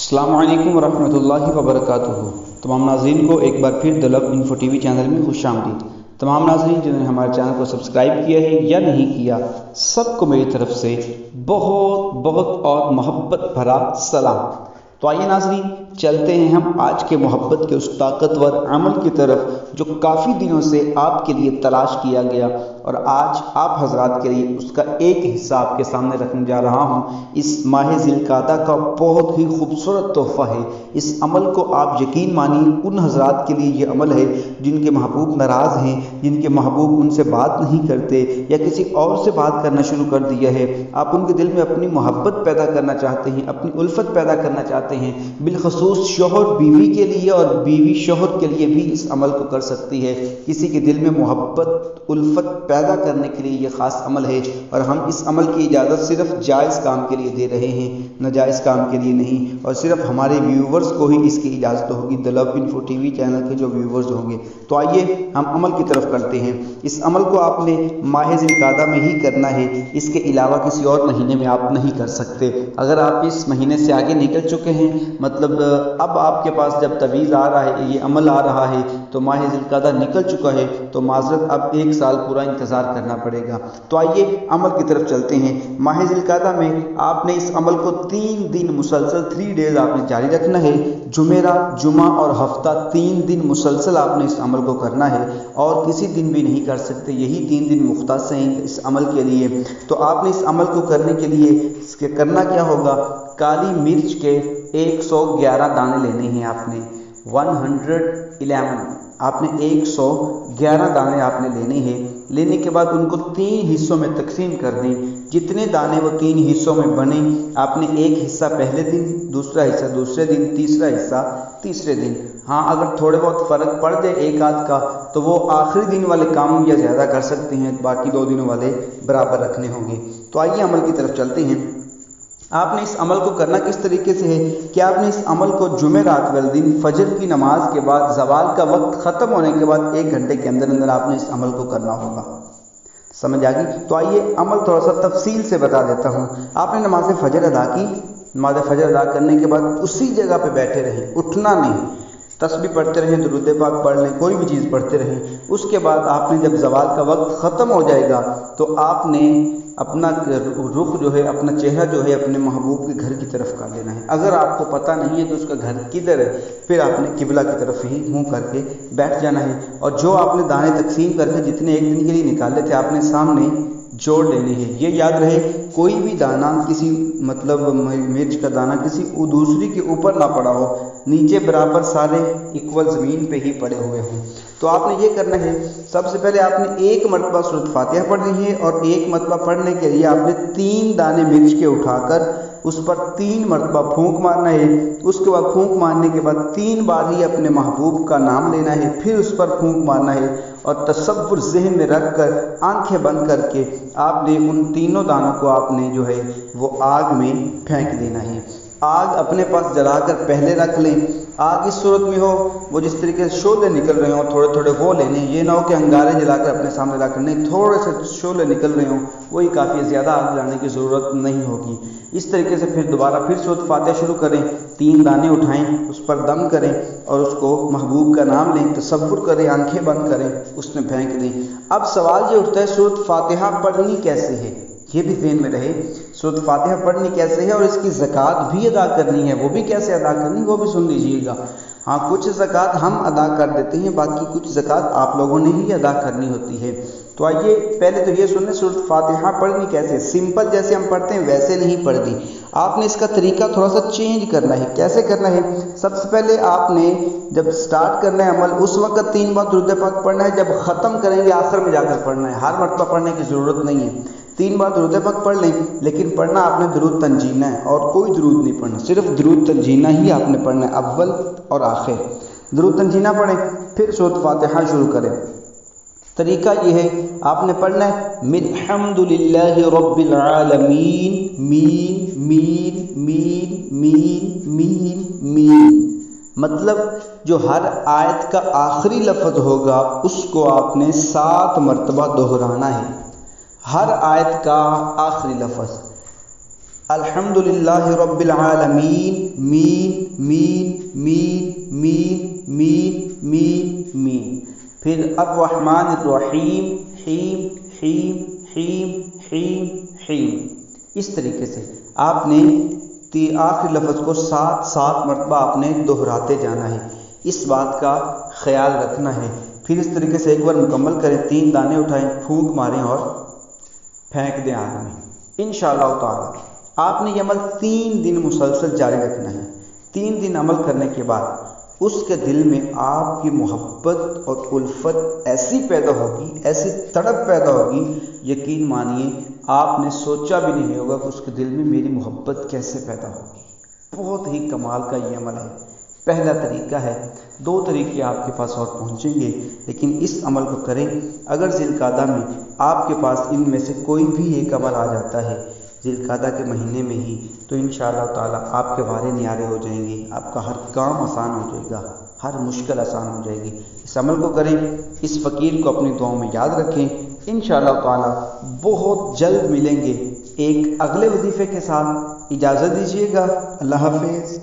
السلام علیکم ورحمۃ اللہ وبرکاتہ۔ تمام ناظرین کو ایک بار پھر دلب انفو ٹی وی چینل میں خوش آمدید۔ تمام ناظرین جنہوں نے ہمارے چینل کو سبسکرائب کیا ہے یا نہیں کیا، سب کو میری طرف سے بہت بہت اور محبت بھرا سلام۔ تو آئیے ناظرین، چلتے ہیں ہم آج کے محبت کے اس طاقتور عمل کی طرف جو کافی دنوں سے آپ کے لیے تلاش کیا گیا، اور آج آپ حضرات کے لیے اس کا ایک حصہ آپ کے سامنے رکھنے جا رہا ہوں۔ اس ماہ ذی القعدہ کا بہت ہی خوبصورت تحفہ ہے۔ اس عمل کو آپ یقین مانیے، ان حضرات کے لیے یہ عمل ہے جن کے محبوب ناراض ہیں، جن کے محبوب ان سے بات نہیں کرتے یا کسی اور سے بات کرنا شروع کر دیا ہے۔ آپ ان کے دل میں اپنی محبت پیدا کرنا چاہتے ہیں، اپنی الفت پیدا کرنا چاہتے ہیں۔ بالخصوص شوہر بیوی کے لیے اور بیوی شوہر کے لیے بھی اس عمل کو کر سکتی ہے۔ کسی کے دل میں محبت الفت پیدا کرنے کے لیے یہ خاص عمل ہے، اور ہم اس عمل کی اجازت صرف جائز کام کے لیے دے رہے ہیں، ناجائز کام کے لیے نہیں، اور صرف ہمارے ویورز کو ہی اس کی اجازت ہوگی، دلب انفو ٹی وی چینل کے جو ویورز ہوں گے۔ تو آئیے ہم عمل کی طرف کرتے ہیں۔ اس عمل کو آپ نے ماہ ذی القعدہ میں ہی کرنا ہے، اس کے علاوہ کسی اور مہینے میں آپ نہیں کر سکتے۔ اگر آپ اس مہینے سے آگے نکل چکے ہیں، مطلب اب آپ کے پاس جب طویل آ رہا ہے، یہ عمل آ رہا ہے، تو ماہ ذی القعدہ نکل چکا ہے، تو معذرت اب 1 سال پورا انتظار کرنا پڑے گا۔ تو آئیے عمل کی طرف چلتے ہیں۔ ماہ ذی القعدہ میں آپ نے اس عمل کو 3 دن مسلسل 3 ڈیز آپ نے جاری رکھنا ہے۔ جمعرات، جمعہ اور ہفتہ 3 دن مسلسل آپ نے اس عمل کو کرنا ہے، اور کسی دن بھی نہیں کر سکتے۔ یہی 3 دن مختص ہیں اس عمل کے لیے۔ تو آپ نے اس عمل کو کرنے کے لیے کرنا کیا ہوگا؟ کالی مرچ کے 111 دانے لینے ہیں آپ نے، 111 آپ نے 111 دانے آپ نے لینے ہیں۔ لینے کے بعد ان کو 3 حصوں میں تقسیم کر دیں۔ جتنے دانے وہ 3 حصوں میں بنے، آپ نے ایک حصہ پہلے دن، دوسرا حصہ دوسرے دن، تیسرا حصہ تیسرے دن۔ ہاں، اگر تھوڑے بہت فرق پڑ جائے ایک آدھ کا، تو وہ آخری دن والے کام یا زیادہ کر سکتے ہیں، باقی 2 دنوں والے برابر رکھنے ہوں گے۔ تو آئیے عمل کی طرف چلتے ہیں۔ آپ نے اس عمل کو کرنا کس طریقے سے ہے کہ آپ نے اس عمل کو جمعرات والے دن فجر کی نماز کے بعد، زوال کا وقت ختم ہونے کے بعد 1 گھنٹے کے اندر اندر آپ نے اس عمل کو کرنا ہوگا۔ سمجھ آ گئی؟ تو آئیے عمل تھوڑا سا تفصیل سے بتا دیتا ہوں۔ آپ نے نماز فجر ادا کی، نماز فجر ادا کرنے کے بعد اسی جگہ پہ بیٹھے رہیں، اٹھنا نہیں، تسبیح پڑھتے رہیں، درود پاک پڑھ لیں، کوئی بھی چیز پڑھتے رہیں۔ اس کے بعد آپ نے جب زوال کا وقت ختم ہو جائے گا، تو آپ نے اپنا رخ جو ہے، اپنا چہرہ جو ہے، اپنے محبوب کے گھر کی طرف کر لینا ہے۔ اگر آپ کو پتہ نہیں ہے کہ اس کا گھر کدھر ہے، پھر آپ نے قبلہ کی طرف ہی منہ کر کے بیٹھ جانا ہے، اور جو آپ نے دانے تقسیم کر کے جتنے 1 دن کے لیے نکالے تھے، آپ نے سامنے جوڑ لینے ہیں۔ یہ یاد رہے، کوئی بھی دانہ کسی مطلب مرچ کا دانہ کسی دوسری کے اوپر نہ پڑا ہو، نیچے برابر سارے ایکول زمین پہ ہی پڑے ہوئے ہوں۔ تو آپ نے یہ کرنا ہے، سب سے پہلے آپ نے 1 مرتبہ سورۃ فاتحہ پڑھنی ہے، اور 1 مرتبہ پڑھنے کے لیے آپ نے 3 دانے مرچ کے اٹھا کر اس پر 3 مرتبہ پھونک مارنا ہے۔ اس کے بعد پھونک مارنے کے بعد 3 بار ہی اپنے محبوب کا نام لینا ہے، پھر اس پر پھونک مارنا ہے، اور تصور ذہن میں رکھ کر آنکھیں بند کر کے آپ نے ان تینوں دانوں کو آپ نے جو ہے وہ آگ میں پھینک دینا ہے۔ آگ اپنے پاس جلا کر پہلے رکھ لیں۔ آگ اس صورت میں ہو وہ جس طریقے سے شعلے نکل رہے ہوں، تھوڑے تھوڑے وہ لینے، یہ نہ ہو کہ انگارے جلا کر اپنے سامنے رکھ لیں، تھوڑے سے شعلے نکل رہے ہوں، وہی کافی، زیادہ آگ جلانے کی ضرورت نہیں ہوگی۔ اس طریقے سے پھر دوبارہ پھر سورۃ فاتحہ شروع کریں، 3 دانے اٹھائیں، اس پر دم کریں، اور اس کو محبوب کا نام لیں، تصور کریں، آنکھیں بند کریں، اس میں پھینک دیں۔ اب سوال یہ اٹھتا ہے، سورۃ فاتحہ پڑھنی کیسے ہے؟ یہ بھی ذہن میں رہے، سورۃ فاتحہ پڑھنی کیسے ہے، اور اس کی زکوٰۃ بھی ادا کرنی ہے، وہ بھی کیسے ادا کرنی، وہ بھی سن لیجیے گا۔ ہاں، کچھ زکوٰۃ ہم ادا کر دیتے ہیں، باقی کچھ زکوٰۃ آپ لوگوں نے ہی ادا کرنی ہوتی ہے۔ تو آئیے پہلے تو یہ سنیں، سورۃ فاتحہ پڑھنی کیسے؟ سمپل جیسے ہم پڑھتے ہیں ویسے نہیں پڑھنی، آپ نے اس کا طریقہ تھوڑا سا چینج کرنا ہے۔ کیسے کرنا ہے؟ سب سے پہلے آپ نے جب سٹارٹ کرنا ہے عمل، اس وقت 3 بار درود پاک پڑھنا ہے، جب ختم کریں گے آخر میں جا کر پڑھنا ہے، ہر مرتبہ پڑھنے کی ضرورت نہیں ہے۔ 3 بار درود پاک پڑھ لیں، لیکن پڑھنا آپ نے درود تنجینہ ہے، اور کوئی درود نہیں پڑھنا، صرف درود تنجینہ ہی آپ نے پڑھنا ہے، اول اور آخر درود تنجینہ پڑھیں، پھر سورۃ فاتحہ شروع کریں۔ طریقہ یہ ہے، آپ نے پڑھنا ہے الحمد للہ رب العالمین، مین مین مین مین مین مین، مطلب جو ہر آیت کا آخری لفظ ہوگا اس کو آپ نے 7 مرتبہ دہرانا ہے، ہر آیت کا آخری لفظ۔ الحمدللہ رب العالمین مین مین مین مین مین مین مین. پھر الرحمن الرحیم حیم حیم حیم حیم حیم. اس طریقے سے آپ نے آخری لفظ کو 7 مرتبہ آپ نے دہراتے جانا ہے. اس بات کا خیال رکھنا ہے. پھر اس طریقے سے ایک بار مکمل کریں، 3 دانے اٹھائیں، پھونک ماریں اور پھینک دیں آگ میں. انشاءاللہ تعالی آپ نے یہ عمل 3 دن مسلسل جاری رکھنا ہے. 3 دن عمل کرنے کے بعد اس کے دل میں آپ کی محبت اور الفت ایسی پیدا ہوگی، ایسی تڑپ پیدا ہوگی، یقین مانیے آپ نے سوچا بھی نہیں ہوگا کہ اس کے دل میں میری محبت کیسے پیدا ہوگی. بہت ہی کمال کا یہ عمل ہے. پہلا طریقہ ہے. 2 طریقے آپ کے پاس اور پہنچیں گے، لیکن اس عمل کو کریں. اگر ذی القعدہ میں آپ کے پاس ان میں سے کوئی بھی ایک عمل آ جاتا ہے ذی القعدہ کے مہینے میں ہی، تو انشاءاللہ تعالیٰ آپ کے وارے نیارے ہو جائیں گے. آپ کا ہر کام آسان ہو جائے گا، ہر مشکل آسان ہو جائے گی. اس عمل کو کریں. اس فقیر کو اپنی دعاؤں میں یاد رکھیں. انشاءاللہ تعالیٰ بہت جلد ملیں گے ایک اگلے وظیفے کے ساتھ. اجازت دیجیے گا. اللہ حافظ.